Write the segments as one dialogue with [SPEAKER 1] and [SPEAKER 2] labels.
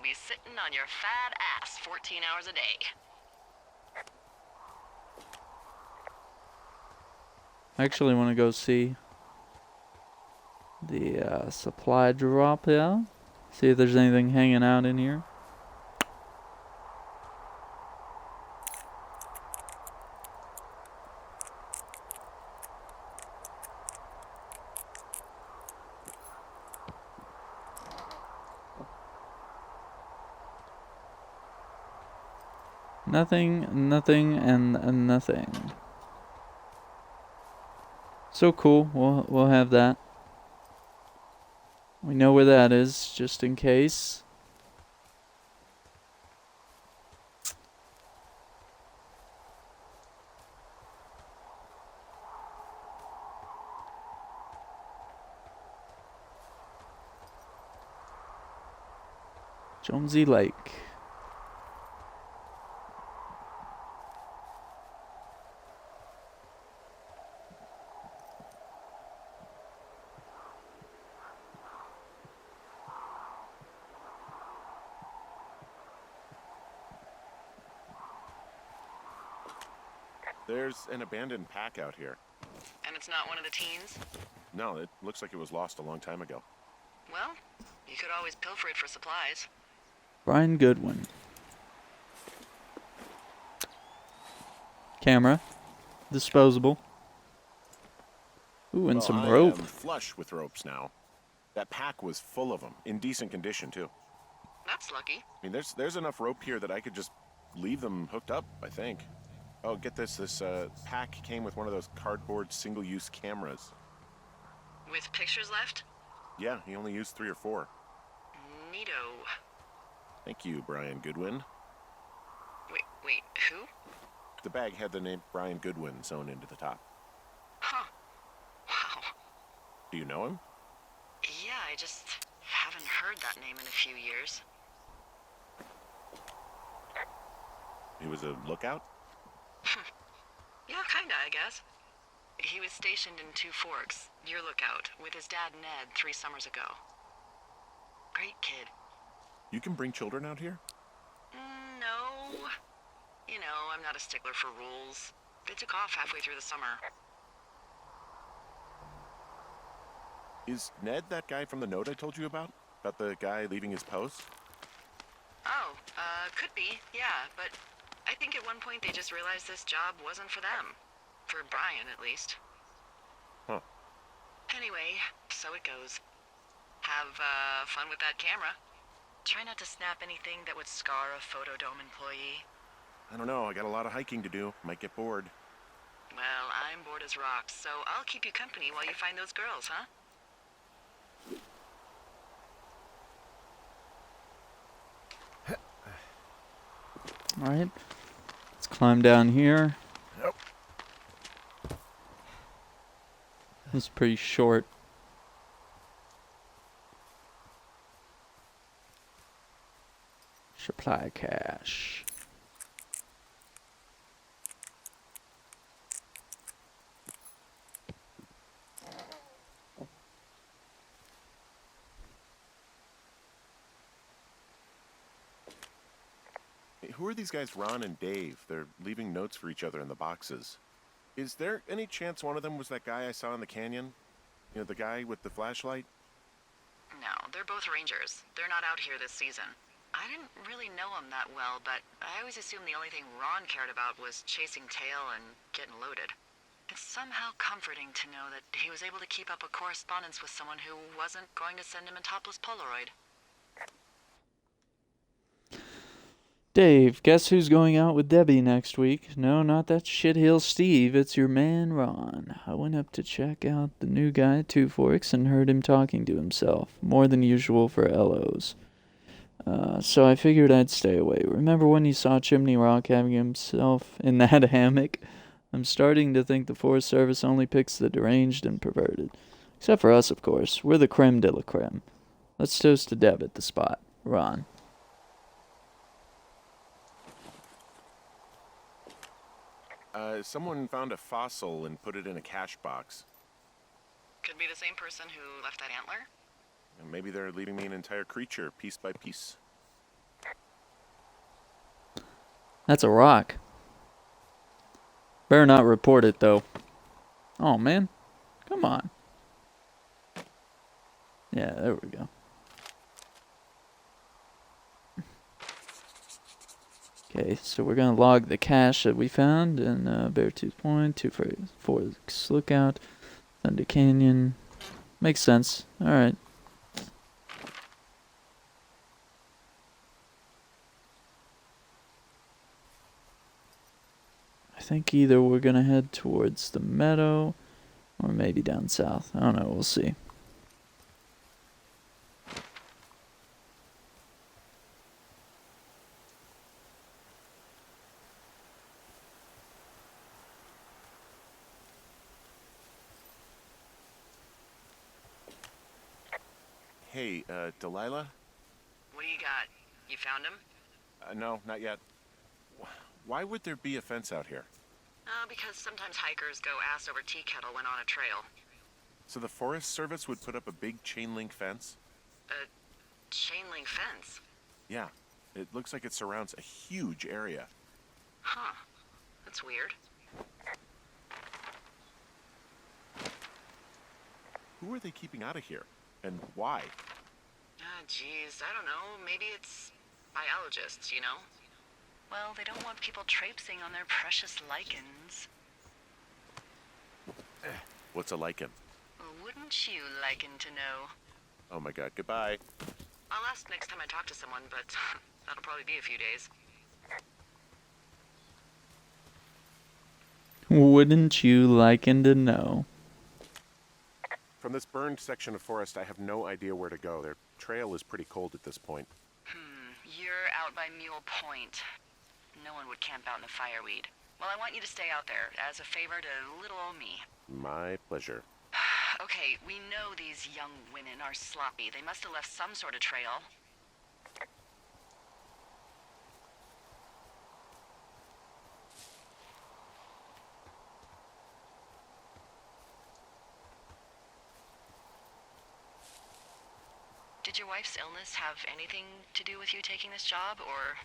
[SPEAKER 1] you'll be sitting on your fat ass 14 hours a day.
[SPEAKER 2] I actually want to go see the supply drop here. See if there's anything hanging out in here. Nothing, and nothing. So cool. We'll have that. We know where that is, just in case. Jonesy Lake.
[SPEAKER 3] There's an abandoned pack out here.
[SPEAKER 1] And it's not one of the teens?
[SPEAKER 3] No, it looks like it was lost a long time ago.
[SPEAKER 1] Well, you could always pilfer it for supplies.
[SPEAKER 2] Brian Goodwin. Camera. Disposable. Ooh, and some rope.
[SPEAKER 3] I am flush with ropes now. That pack was full of them, in decent condition too.
[SPEAKER 1] That's lucky.
[SPEAKER 3] I mean, there's enough rope here that I could just leave them hooked up, I think. Oh, get this. This pack came with one of those cardboard single-use cameras.
[SPEAKER 1] With pictures left?
[SPEAKER 3] Yeah, he only used 3 or 4.
[SPEAKER 1] Neato.
[SPEAKER 3] Thank you, Brian Goodwin.
[SPEAKER 1] Wait, who?
[SPEAKER 3] The bag had the name Brian Goodwin sewn into the top.
[SPEAKER 1] Huh. Wow.
[SPEAKER 3] Do you know him?
[SPEAKER 1] Yeah, I just haven't heard that name in a few years.
[SPEAKER 3] He was a lookout?
[SPEAKER 1] Yeah, kinda, I guess. He was stationed in Two Forks, your lookout, with his dad Ned 3 summers ago. Great kid.
[SPEAKER 3] You can bring children out here?
[SPEAKER 1] No. You know, I'm not a stickler for rules. They took off halfway through the summer.
[SPEAKER 3] Is Ned that guy from the note I told you about? About the guy leaving his post?
[SPEAKER 1] Oh, could be, yeah, but I think at one point they just realized this job wasn't for them. For Brian, at least.
[SPEAKER 3] Huh.
[SPEAKER 1] Anyway, so it goes. Have, fun with that camera. Try not to snap anything that would scar a Photodome employee.
[SPEAKER 3] I don't know, I got a lot of hiking to do. Might get bored.
[SPEAKER 1] Well, I'm bored as rocks, so I'll keep you company while you find those girls, huh?
[SPEAKER 2] Alright. Let's climb down here.
[SPEAKER 3] Nope.
[SPEAKER 2] This is pretty short. Supply cache.
[SPEAKER 3] Hey, who are these guys, Ron and Dave? They're leaving notes for each other in the boxes. Is there any chance one of them was that guy I saw in the canyon? You know, the guy with the flashlight?
[SPEAKER 1] No, they're both rangers. They're not out here this season. I didn't really know him that well, but I always assumed the only thing Ron cared about was chasing tail and getting loaded. It's somehow comforting to know that he was able to keep up a correspondence with someone who wasn't going to send him a topless Polaroid.
[SPEAKER 2] Dave, guess who's going out with Debbie next week? No, not that shithill Steve. It's your man, Ron. I went up to check out the new guy at Two Forks and heard him talking to himself. More than usual for LOs. So I figured I'd stay away. Remember when you saw Chimney Rock having himself in that hammock? I'm starting to think the Forest Service only picks the deranged and perverted. Except for us, of course. We're the creme de la creme. Let's toast to Deb at the spot. Ron.
[SPEAKER 3] Someone found a fossil and put it in a cache box.
[SPEAKER 1] Could be the same person who left that antler?
[SPEAKER 3] And maybe they're leaving me an entire creature, piece by piece.
[SPEAKER 2] That's a rock. Better not report it, though. Oh, man. Come on. Yeah, there we go. Okay, so we're going to log the cache that we found in Beartooth Point, 244 Lookout, Thunder Canyon. Makes sense. Alright. I think either we're going to head towards the meadow or maybe down south. I don't know, we'll see.
[SPEAKER 3] Hey, Delilah?
[SPEAKER 1] What do you got? You found him?
[SPEAKER 3] No, not yet. Why would there be a fence out here?
[SPEAKER 1] Because sometimes hikers go ass over tea kettle when on a trail.
[SPEAKER 3] So the Forest Service would put up a big chain link fence?
[SPEAKER 1] A chain link fence?
[SPEAKER 3] Yeah. It looks like it surrounds a huge area.
[SPEAKER 1] Huh. That's weird.
[SPEAKER 3] Who are they keeping out of here? And why?
[SPEAKER 1] Geez, I don't know. Maybe it's biologists, you know? Well, they don't want people traipsing on their precious lichens.
[SPEAKER 3] What's a lichen?
[SPEAKER 1] Wouldn't you liken to know?
[SPEAKER 3] Oh my god, goodbye.
[SPEAKER 1] I'll ask next time I talk to someone, but that'll probably be a few days.
[SPEAKER 2] Wouldn't you liken to know?
[SPEAKER 3] From this burned section of forest, I have no idea where to go. Their trail is pretty cold at this point.
[SPEAKER 1] You're out by Mule Point. No one would camp out in the fireweed. Well, I want you to stay out there, as a favor to little old me.
[SPEAKER 3] My pleasure.
[SPEAKER 1] Okay, we know these young women are sloppy. They must have left some sort of trail. Did your wife's illness have anything to do with you taking this job, or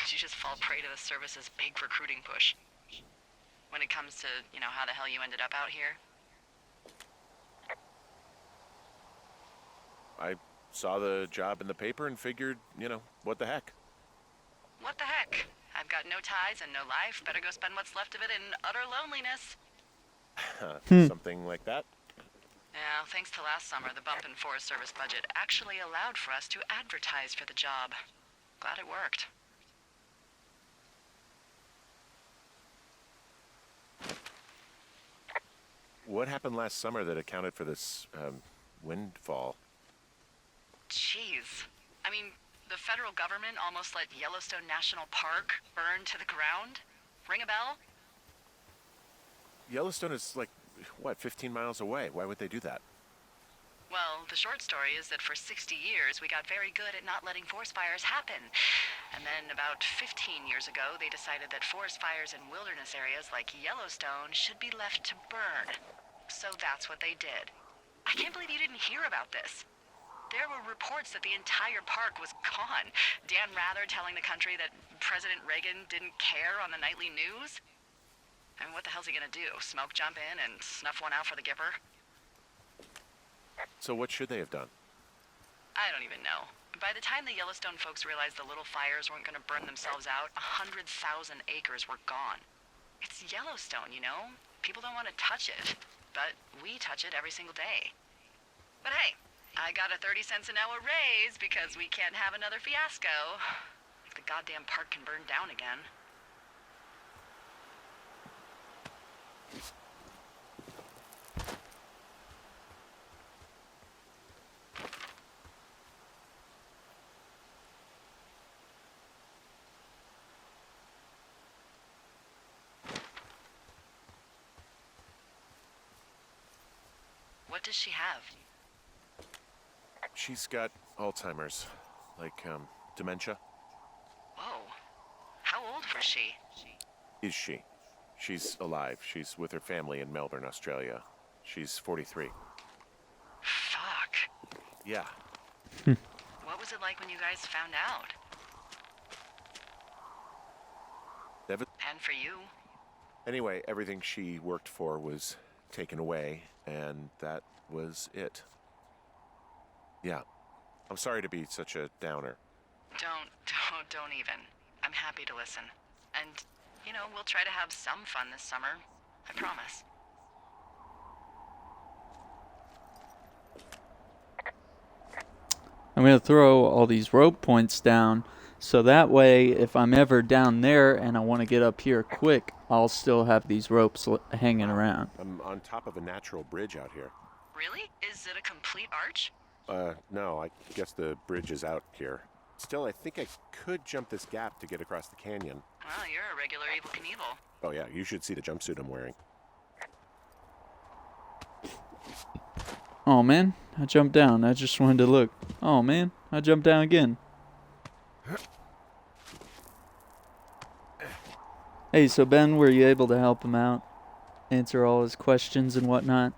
[SPEAKER 1] did you just fall prey to the service's big recruiting push? When it comes to, how the hell you ended up out here?
[SPEAKER 3] I saw the job in the paper and figured, what the heck?
[SPEAKER 1] What the heck? I've got no ties and no life. Better go spend what's left of it in utter loneliness.
[SPEAKER 3] Something like that?
[SPEAKER 1] Yeah, thanks to last summer, the bump in Forest Service budget actually allowed for us to advertise for the job. Glad it worked.
[SPEAKER 3] What happened last summer that accounted for this, windfall?
[SPEAKER 1] Jeez. I mean, the federal government almost let Yellowstone National Park burn to the ground? Ring a bell?
[SPEAKER 3] Yellowstone is 15 miles away. Why would they do that?
[SPEAKER 1] Well, the short story is that for 60 years, we got very good at not letting forest fires happen. And then about 15 years ago, they decided that forest fires in wilderness areas like Yellowstone should be left to burn. So that's what they did. I can't believe you didn't hear about this. There were reports that the entire park was gone. Dan Rather telling the country that President Reagan didn't care on the nightly news. I mean, what the hell's he gonna do? Smoke jump in and snuff one out for the Gipper?
[SPEAKER 3] So what should they have done?
[SPEAKER 1] I don't even know. By the time the Yellowstone folks realized the little fires weren't gonna burn themselves out, 100,000 acres were gone. It's Yellowstone, People don't want to touch it. But we touch it every single day. But hey, I got a 30 cents an hour raise because we can't have another fiasco. Like the goddamn park can burn down again. What does she have?
[SPEAKER 3] She's got Alzheimer's. Dementia.
[SPEAKER 1] Whoa. How old was she?
[SPEAKER 3] Is she? She's alive. She's with her family in Melbourne, Australia. She's 43.
[SPEAKER 1] Fuck.
[SPEAKER 3] Yeah.
[SPEAKER 1] What was it like when you guys found out? And for you.
[SPEAKER 3] Anyway, everything she worked for was taken away, and that was it. Yeah. I'm sorry to be such a downer.
[SPEAKER 1] Don't even. I'm happy to listen. And, we'll try to have some fun this summer. I promise.
[SPEAKER 2] I'm going to throw all these rope points down, so that way, if I'm ever down there and I want to get up here quick, I'll still have these ropes hanging around.
[SPEAKER 3] I'm on top of a natural bridge out here.
[SPEAKER 1] Really? Is it a complete arch?
[SPEAKER 3] No, I guess the bridge is out here. Still, I think I could jump this gap to get across the canyon.
[SPEAKER 1] Well, you're a regular Evel Knievel.
[SPEAKER 3] Oh yeah, you should see the jumpsuit I'm wearing.
[SPEAKER 2] Oh man, I jumped down. I just wanted to look. Oh man, I jumped down again. Hey, so Ben, were you able to help him out? Answer all his questions and whatnot?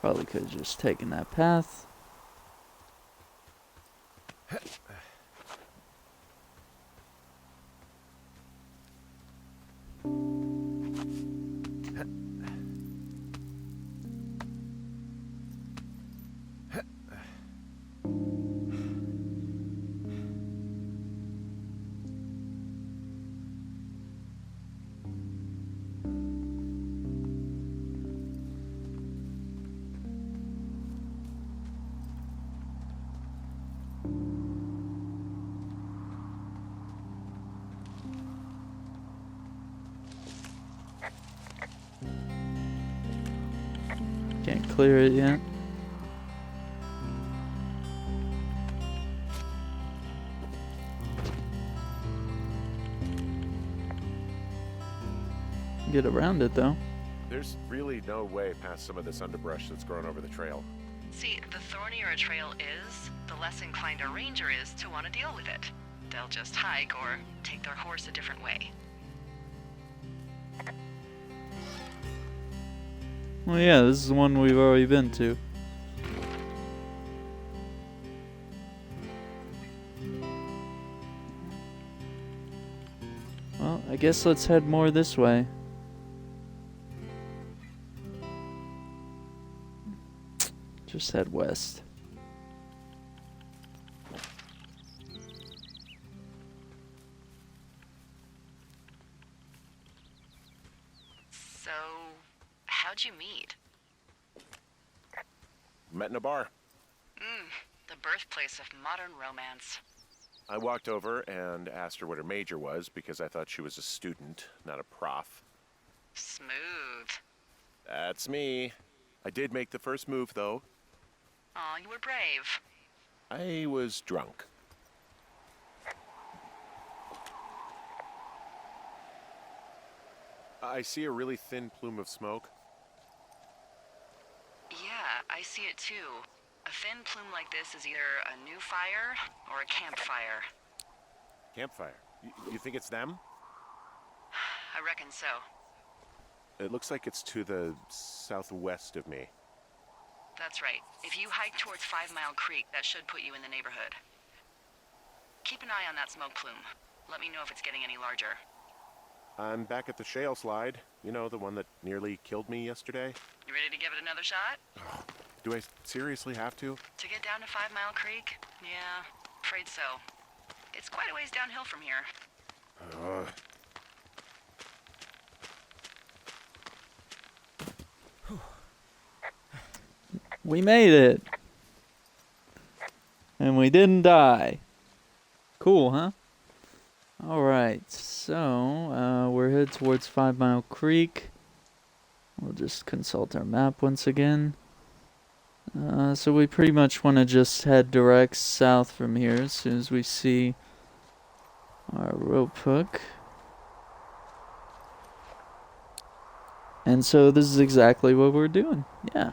[SPEAKER 2] Probably could have just taken that path. Can't clear it yet. Get around it though.
[SPEAKER 3] There's really no way past some of this underbrush that's grown over the trail.
[SPEAKER 1] See, the thornier a trail is, the less inclined a ranger is to want to deal with it. They'll just hike or take their horse a different way.
[SPEAKER 2] Well, yeah, this is the one we've already been to. Well, I guess let's head more this way. Just head west.
[SPEAKER 1] So, how'd you meet?
[SPEAKER 3] Met in a bar.
[SPEAKER 1] The birthplace of modern romance.
[SPEAKER 3] I walked over and asked her what her major was because I thought she was a student, not a prof.
[SPEAKER 1] Smooth.
[SPEAKER 3] That's me. I did make the first move, though.
[SPEAKER 1] Aw, you were brave.
[SPEAKER 3] I was drunk. I see a really thin plume of smoke.
[SPEAKER 1] Yeah, I see it too. A thin plume like this is either a new fire or a campfire.
[SPEAKER 3] Campfire. You think it's them?
[SPEAKER 1] I reckon so.
[SPEAKER 3] It looks like it's to the southwest of me.
[SPEAKER 1] That's right. If you hike towards 5 Mile Creek, that should put you in the neighborhood. Keep an eye on that smoke plume. Let me know if it's getting any larger.
[SPEAKER 3] I'm back at the shale slide. You know, the one that nearly killed me yesterday.
[SPEAKER 1] You ready to give it another shot?
[SPEAKER 3] Do I seriously have to?
[SPEAKER 1] To get down to 5 Mile Creek? Yeah, afraid so. It's quite a ways downhill from here.
[SPEAKER 2] We made it. And we didn't die. Cool, huh? Alright, so we're headed towards 5 Mile Creek. We'll just consult our map once again. So we pretty much want to just head direct south from here as soon as we see our rope hook. And so this is exactly what we're doing. Yeah.